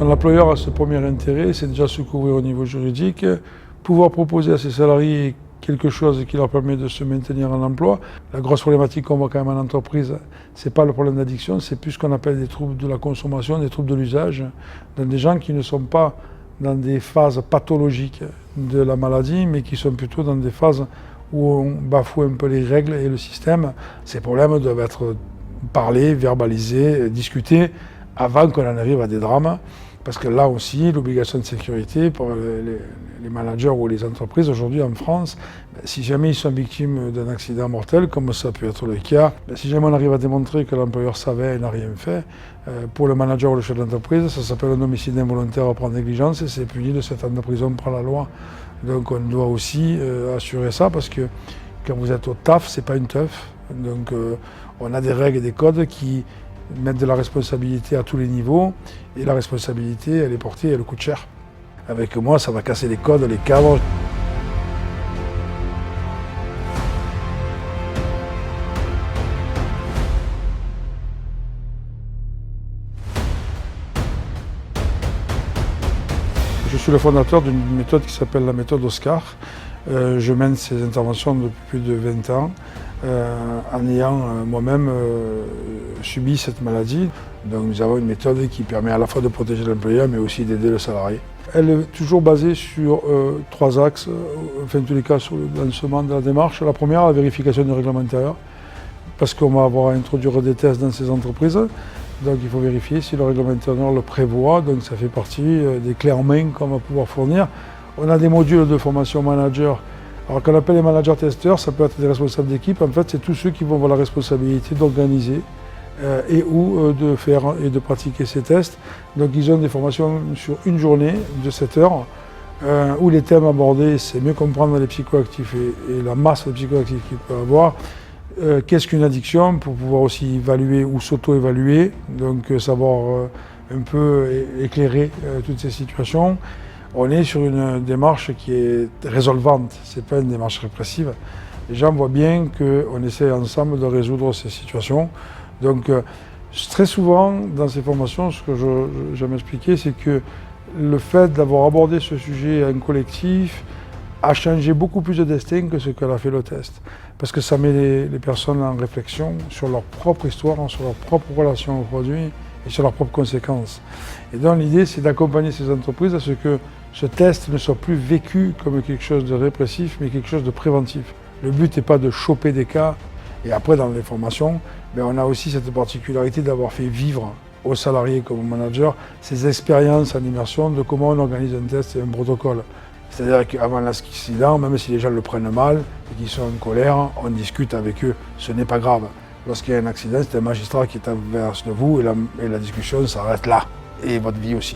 L'employeur a ce premier intérêt, c'est déjà se couvrir au niveau juridique, pouvoir proposer à ses salariés quelque chose qui leur permet de se maintenir en emploi. La grosse problématique qu'on voit quand même en entreprise, ce n'est pas le problème d'addiction, c'est plus ce qu'on appelle des troubles de la consommation, des troubles de l'usage, dans des gens qui ne sont pas dans des phases pathologiques de la maladie, mais qui sont plutôt dans des phases où on bafoue un peu les règles et le système. Ces problèmes doivent être parlés, verbalisés, discutés, avant qu'on en arrive à des drames. Parce que là aussi, l'obligation de sécurité pour les managers ou les entreprises aujourd'hui en France, si jamais ils sont victimes d'un accident mortel, comme ça peut être le cas, si jamais on arrive à démontrer que l'employeur savait et n'a rien fait, pour le manager ou le chef d'entreprise, ça s'appelle un homicide involontaire par négligence et c'est puni de 7 ans de prison par la loi. Donc on doit aussi assurer ça parce que quand vous êtes au taf, c'est pas une teuf. Donc on a des règles et des codes qui mettre de la responsabilité à tous les niveaux, et la responsabilité, elle est portée, elle coûte cher. Avec moi, ça va casser les codes, les cadres. Je suis le fondateur d'une méthode qui s'appelle la méthode Oscar. Je mène ces interventions depuis plus de 20 ans. En ayant moi-même subi cette maladie. Donc nous avons une méthode qui permet à la fois de protéger l'employeur mais aussi d'aider le salarié. Elle est toujours basée sur 3 axes, enfin en tous les cas sur le lancement de la démarche. La première, la vérification du règlement intérieur, parce qu'on va avoir à introduire des tests dans ces entreprises. Donc il faut vérifier si le règlement intérieur le prévoit, donc ça fait partie des clés en main qu'on va pouvoir fournir. On a des modules de formation manager. Alors qu'on appelle les managers testeurs, ça peut être des responsables d'équipe. En fait, c'est tous ceux qui vont avoir la responsabilité d'organiser et ou de faire et de pratiquer ces tests. Donc ils ont des formations sur une journée de 7 heures où les thèmes abordés, c'est mieux comprendre les psychoactifs et la masse de psychoactifs qu'il peut avoir. Qu'est-ce qu'une addiction pour pouvoir aussi évaluer ou s'auto-évaluer, donc savoir un peu éclairer toutes ces situations. On est sur une démarche qui est résolvante, ce n'est pas une démarche répressive. Les gens voient bien qu'on essaie ensemble de résoudre ces situations. Donc très souvent dans ces formations, ce que j'aime expliquer, c'est que le fait d'avoir abordé ce sujet en collectif a changé beaucoup plus de destin que ce qu'elle a fait le test. Parce que ça met les personnes en réflexion sur leur propre histoire, sur leur propre relation au produit et sur leurs propres conséquences. Et donc l'idée, c'est d'accompagner ces entreprises à ce que ce test ne soit plus vécu comme quelque chose de répressif, mais quelque chose de préventif. Le but n'est pas de choper des cas. Et après, dans les formations, on a aussi cette particularité d'avoir fait vivre aux salariés comme aux managers ces expériences en immersion de comment on organise un test et un protocole. C'est-à-dire qu'avant l'accident, même si les gens le prennent mal et qu'ils sont en colère, on discute avec eux. Ce n'est pas grave. Lorsqu'il y a un accident, c'est un magistrat qui est en face de vous et la discussion s'arrête là. Et votre vie aussi.